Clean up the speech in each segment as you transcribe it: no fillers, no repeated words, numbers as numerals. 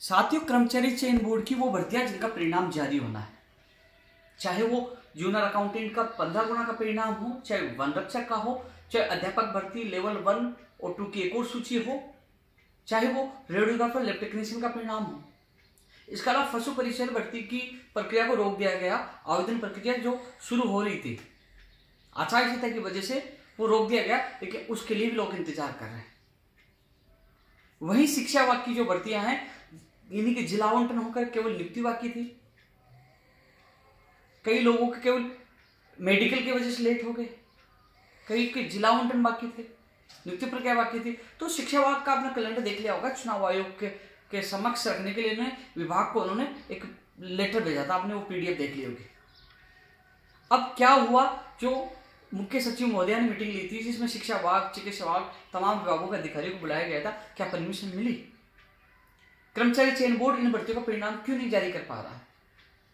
साथियों, कर्मचारी चयन बोर्ड की वो भर्तियां जिनका परिणाम जारी होना है, चाहे वो जूनियर अकाउंटेंट का 15 गुना का परिणाम हो, चाहे वन रक्षक का हो, चाहे अध्यापक भर्ती लेवल 1 और 2 की एक और सूची हो, चाहे वो रेडियोग्राफर लैब टेक्नीशियन का परिणाम हो। इसके अलावा पशु परिचय भर्ती की प्रक्रिया को रोक दिया गया। आवेदन प्रक्रिया जो शुरू हो रही थी आचार संहिता की वजह से वो रोक दिया गया, लेकिन उसके लिए भी लोग इंतजार कर रहे हैं। वही शिक्षा विभाग की जो भर्तियां हैं, इन्हीं के जिला आवंटन होकर केवल नियुक्ति बाकी थी। कई लोगों के केवल मेडिकल की वजह से लेट हो गए, कई के जिला आवंटन बाकी थे, नियुक्ति प्रक्रिया बाकी थी। तो शिक्षा विभाग का आपने कैलेंडर देख लिया होगा। चुनाव आयोग के समक्ष रखने के लिए उन्होंने विभाग को उन्होंने एक लेटर भेजा था, आपने वो पीडीएफ देख ली होगी। अब क्या हुआ, जो मुख्य सचिव महोदया ने मीटिंग ली थी जिसमें शिक्षा विभाग, चिकित्सा विभाग, तमाम विभागों के अधिकारियों को बुलाया गया था, क्या परमिशन मिली? कर्मचारी चयन बोर्ड इन भर्तियों का परिणाम क्यों नहीं जारी कर पा रहा है?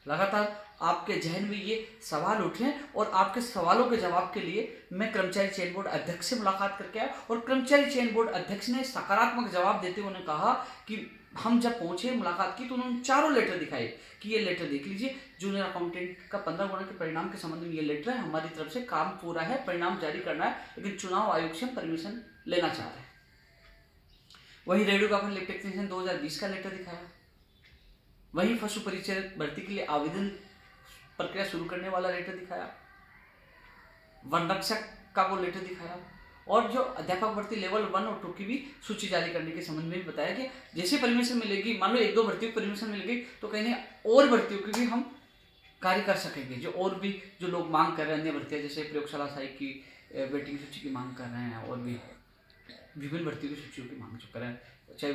लगातार आपके जहन में ये सवाल उठे और आपके सवालों के जवाब के लिए मैं कर्मचारी चयन बोर्ड अध्यक्ष से मुलाकात करके आया और कर्मचारी चयन बोर्ड अध्यक्ष ने सकारात्मक जवाब देते हुए उन्होंने कहा कि हम जब पहुंचे मुलाकात की तो उन्होंने चारों लेटर दिखाए कि ये लेटर देख लीजिए, जूनियर अकाउंटेंट का 15 गुना के परिणाम के संबंध में ये लेटर है, हमारी तरफ से काम पूरा है, परिणाम जारी करना है, लेकिन चुनाव आयोग से हम परमिशन लेना चाह रहे हैं। वही रेडियोग्राफर लैब टेक्नीशियन 2020 का लेटर दिखाया। वही पशु परिचय भर्ती के लिए आवेदन प्रक्रिया शुरू करने वाला लेटर दिखाया। वन रक्षक का वो लेटर दिखाया और जो अध्यापक भर्ती लेवल 1 और 2 की भी सूची जारी करने के संबंध में भी बताया कि जैसे परमिशन मिलेगी, मान लो 1-2 भर्तियों की परमिशन मिल गई तो कहीं नहीं और भर्तियों की भी हम कार्य कर सकेंगे। जो और भी जो लोग मांग कर रहे हैं अन्य भर्तियां, जैसे प्रयोगशाला सहायक की वेटिंग सूची की मांग कर रहे हैं और भी विभिन्न भर्तियों की सूचियों की मांग कर रहे हैं, चाहे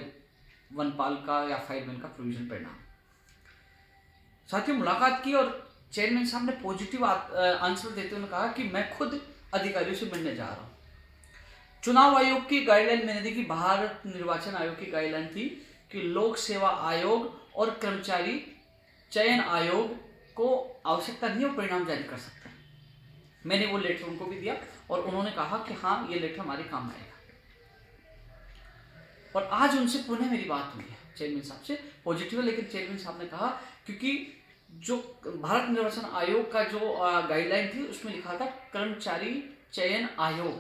वनपाल का या फायरमैन का प्रोविजन परिणाम। साथियों, मुलाकात की और चेयरमैन साहब ने पॉजिटिव आंसर देते हुए कहा कि मैं खुद अधिकारियों से मिलने जा रहा हूं। चुनाव आयोग की गाइडलाइन मैंने देखी, भारत निर्वाचन आयोग की गाइडलाइन थी कि लोक सेवा आयोग और कर्मचारी चयन आयोग को आवश्यकता नहीं हो परिणाम जारी कर सकते हैं। मैंने वो लेटर उनको भी दिया और उन्होंने कहा कि हाँ, ये लेटर हमारे काम आएगा। और आज उनसे पुनः मेरी बात हुई है चेयरमैन साहब से, पॉजिटिव है, लेकिन चेयरमैन साहब ने कहा क्योंकि जो भारत निर्वाचन आयोग का जो गाइडलाइन थी उसमें लिखा था कर्मचारी चयन आयोग,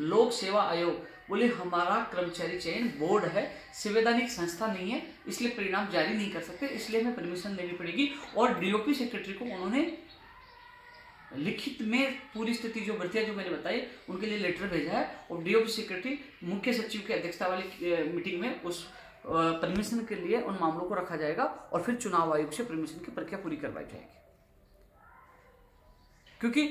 लोक सेवा आयोग, बोले हमारा कर्मचारी चयन बोर्ड है, संवैधानिक संस्था नहीं है, इसलिए परिणाम जारी नहीं कर सकते, इसलिए हमें परमिशन लेनी पड़ेगी। और डीओपी सेक्रेटरी को उन्होंने लिखित में पूरी स्थिति जो भर्तियां जो मैंने बताई उनके लिए लेटर भेजा है और डीओपी सेक्रेटरी मुख्य सचिव की अध्यक्षता वाली मीटिंग में उस परमिशन के लिए उन मामलों को रखा जाएगा और फिर चुनाव आयोग से परमिशन की प्रक्रिया पूरी करवाई जाएगी। क्योंकि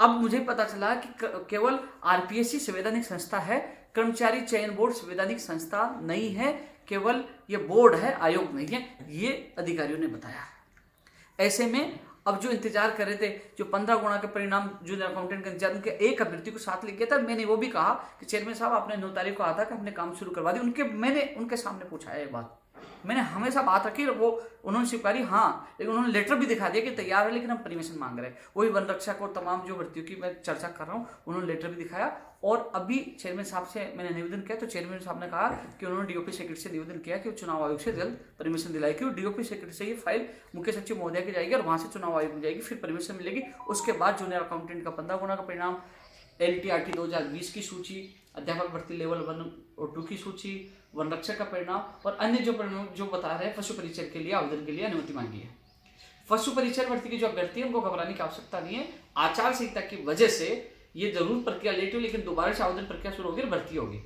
अब मुझे पता चला कि केवल आरपीएससी संवैधानिक संस्था है, कर्मचारी चयन बोर्ड संवैधानिक संस्था नहीं है, केवल ये बोर्ड है, आयोग नहीं है, ये अधिकारियों ने बताया। ऐसे में अब जो इंतजार कर रहे थे, जो 15 गुना के परिणाम जूनियर अकाउंटेंट का इंतजार, उनके एक अभ्यर्थी को साथ लेके था। मैंने वो भी कहा कि चेयरमैन साहब आपने 9 तारीख को आता कि हमने काम शुरू करवा दी। मैंने उनके सामने पूछा है ये बात, मैंने हमेशा बात रखी, वो उन्होंने स्वीकारी हाँ, लेकिन उन्होंने लेटर भी दिखा दिया कि तैयार है लेकिन हम परमिशन मांग रहे हैं। वही वन रक्षक और तमाम जो भर्तियों की मैं चर्चा कर रहा हूँ, उन्होंने लेटर भी दिखाया। और अभी चेयरमैन साहब से मैंने निवेदन किया तो चेयरमैन साहब ने कहा कि उन्होंने डीओपी सेक्रेटरी से निवेदन किया कि चुनाव आयोग से जल्द परमिशन दिलाई, क्यों डीओपी सेक्रेटरी से ये फाइल मुख्य सचिव महोदया की जाएगी और वहां से चुनाव आयोग में जाएगी, फिर परमिशन मिलेगी। उसके बाद जूनियर अकाउंटेंट का 15 गुना का परिणाम, एलटीआरटी 2020 की सूची, अध्यापक भर्ती लेवल 1 और 2 की सूची, वन रक्षक का परिणाम और अन्य जो परिणाम जो बता रहे हैं पशु परिचय के लिए आवेदन के लिए अनुमति मांगी है। पशु परिचय भर्ती की जो अभ्यर्थी है उनको घबराने की आवश्यकता नहीं है। आचार संहिता की वजह से ये जरूर प्रक्रिया लेट हुई, लेकिन दोबारा से आवेदन प्रक्रिया शुरू होगी, भर्ती होगी।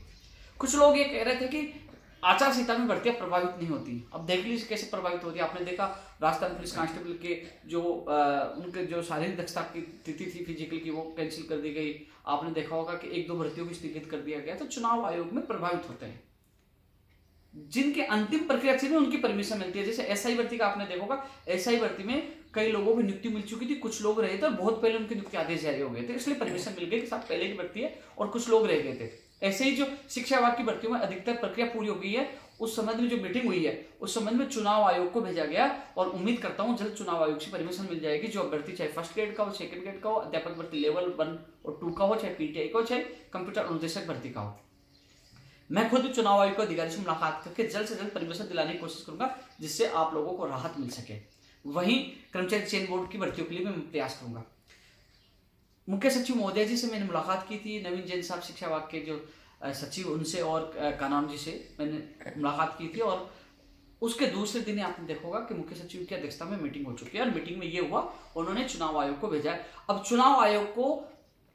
कुछ लोग ये कह रहे थे कि आचार संहिता में भर्तियां प्रभावित नहीं होती। अब देख लीजिए कैसे प्रभावित होती है। आपने देखा राजस्थान पुलिस कांस्टेबल के जो उनके जो शारीरिक दक्षता की तिथि थी फिजिकल की, वो कैंसिल कर दी गई। आपने देखा होगा कि 1-2 भर्तियों को स्थगित कर दिया गया। तो चुनाव आयोग में प्रभावित होते हैं जिनके अंतिम प्रक्रिया थी उनकी परमिशन मिलती है। जैसे एसआई भर्ती का आपने देखा होगा, एसआई भर्ती में कई लोगों को नियुक्ति मिल चुकी थी, कुछ लोग रहे थे और बहुत पहले उनकी नियुक्ति आदेश जारी हो गए थे, इसलिए परमिशन मिल गई कि साथ पहले की भर्ती है और कुछ लोग रह गए थे। ऐसे ही जो शिक्षा विभाग की भर्तियों में अधिकतर प्रक्रिया पूरी हो गई है, उस संबंध में जो मीटिंग हुई है उस संबंध में चुनाव आयोग को भेजा गया और उम्मीद करता हूं जल्द चुनाव आयोग से परमिशन मिल जाएगी। जो अभ्यर्थी चाहे फर्स्ट ग्रेड का हो, सेकंड ग्रेड का हो, अध्यापक भर्ती लेवल 1 और 2 का हो, चाहे पीटीआई का हो, चाहे कंप्यूटर अनुदेशक भर्ती का हो। मैं खुद चुनाव आयोग के अधिकारी से मुलाकात करके जल्द से जल्द परमिशन दिलाने की कोशिश करूंगा, जिससे आप लोगों को राहत मिल सके। वहीं कर्मचारी चयन बोर्ड की भर्तियों के लिए मैं प्रयास करूंगा। मुख्य सचिव महोदय जी से मैंने मुलाकात की थी, नवीन जैन साहब शिक्षा विभाग के जो सचिव, उनसे और कानाम जी से मैंने मुलाकात की थी। और उसके दूसरे दिन आपने देखा होगा कि मुख्य सचिव की अध्यक्षता में मीटिंग हो चुकी है, और मीटिंग में ये हुआ, उन्होंने चुनाव आयोग को भेजा है। अब चुनाव आयोग को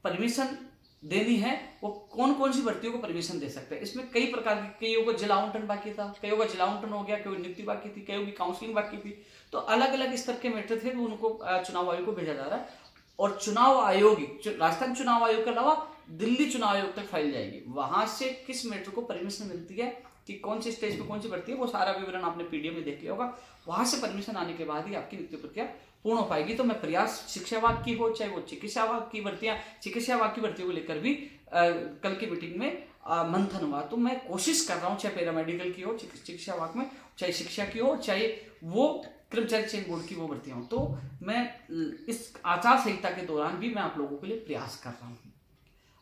परमिशन देनी है, वो कौन कौन सी भर्तियों को परमिशन दे सकते हैं। इसमें कई प्रकार की, कईयों को जिला आवंटन बाकी था, कईयों का जिला आवंटन हो गया, कईयों नियुक्ति बाकी थी, कईयों की काउंसलिंग बाकी थी। तो अलग अलग स्तर के मैटर थे, उनको चुनाव आयोग को भेजा जा रहा है। और चुनाव आयोग, राजस्थान चुनाव आयोग के अलावा दिल्ली चुनाव आयोग तक फाइल जाएगी। वहां से किस मैटर को परमिशन मिलती है, कि कौन सी स्टेज पे कौन सी भर्ती है, वो सारा विवरण आपने पीडीएफ में देख लिया होगा। वहां से परमिशन आने के बाद ही आपकी नियुक्ति प्रक्रिया पूर्ण हो पाएगी। तो मैं प्रयास शिक्षा विभाग की हो, चाहे वो चिकित्सा विभाग की भर्तियां, चिकित्सा विभाग की भर्तियों को लेकर भी कल की मीटिंग में मंथन हुआ। तो मैं कोशिश कर रहा हूँ, चाहे पैरामेडिकल की हो चिकित्सा विभाग में, चाहे शिक्षा की हो, चाहे वो कर्मचारी चयन बोर्ड की वो भर्तियां हो, तो मैं इस आचार संहिता के दौरान भी मैं आप लोगों के लिए प्रयास कर रहा हूँ।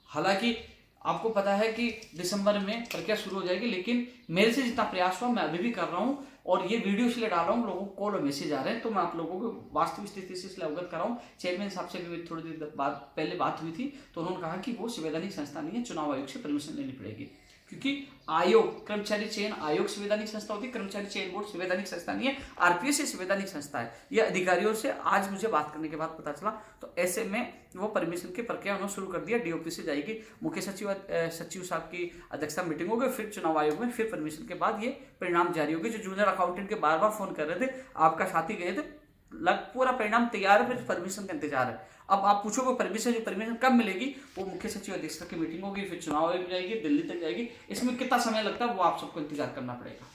हालांकि आपको पता है कि दिसंबर में प्रक्रिया शुरू हो जाएगी, लेकिन मेरे से जितना प्रयास हुआ मैं अभी भी कर रहा हूँ। और ये वीडियो इसलिए डाल रहा हूँ, लोगों को कॉल और मैसेज आ रहे हैं, तो मैं आप लोगों को वास्तविक स्थिति से इसलिए अवगत कर रहा हूँ। चेयरमैन साहब से भी थोड़ी देर बाद पहले बात हुई थी, तो उन्होंने कहा कि वो संवैधानिक संस्था नहीं है, चुनाव आयोग से परमिशन लेनी पड़ेगी, क्योंकि आयोग, कर्मचारी चयन आयोग संवैधानिक संस्था होती है, कर्मचारी चयन बोर्ड संवैधानिक संस्था नहीं है, आरपीएस से संवैधानिक संस्था है। यह अधिकारियों से आज मुझे बात करने के बाद पता चला। तो ऐसे में वो परमिशन की प्रक्रिया उन्होंने शुरू कर दिया, डीओपी से जाएगी, मुख्य सचिव साहब की अध्यक्षता मीटिंग होगी, फिर चुनाव आयोग में, फिर परमिशन के बाद ये परिणाम जारी होगी। जो जूनियर अकाउंटेंट के बार बार फोन कर रहे थे, आपका साथी गए थे, पूरा परिणाम तैयार है, फिर परमिशन का इंतजार है। अब आप पूछोगे परमिशन कब मिलेगी, वो मुख्य सचिव अध्यक्षता की मीटिंग होगी, फिर चुनाव आयोग जाएगी, दिल्ली तक जाएगी। इसमें कितना समय लगता है वो आप सबको इंतजार करना पड़ेगा।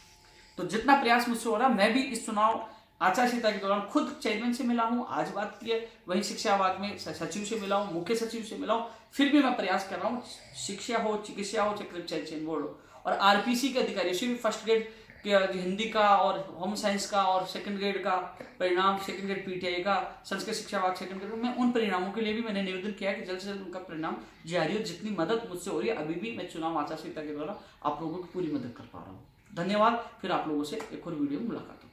तो जितना प्रयास मुझसे हो रहा, मैं भी इस चुनाव आचार संहिता के दौरान खुद चेयरमैन से मिला हूँ, आज बात की है, वहीं शिक्षा विभाग में सचिव से मिला हूँ, मुख्य सचिव से मिला हूँ। फिर भी मैं प्रयास कर रहा हूँ, शिक्षा हो, चिकित्सा हो, कर्मचारी चयन बोर्ड हो, और आरपीसी के अधिकारियों से भी फर्स्ट ग्रेड हिंदी का और होम साइंस का और सेकंड ग्रेड का परिणाम, सेकंड ग्रेड पीटीआई का, संस्कृत शिक्षा विभाग सेकंड ग्रेड में, उन परिणामों के लिए भी मैंने निवेदन किया कि जल्द से जल्द उनका परिणाम जारी हो। जितनी मदद मुझसे हो रही है अभी भी, मैं चुनाव आचार संहिता के द्वारा आप लोगों की पूरी मदद कर पा रहा हूँ। धन्यवाद। फिर आप लोगों से एक और वीडियो में मुलाकात होगी।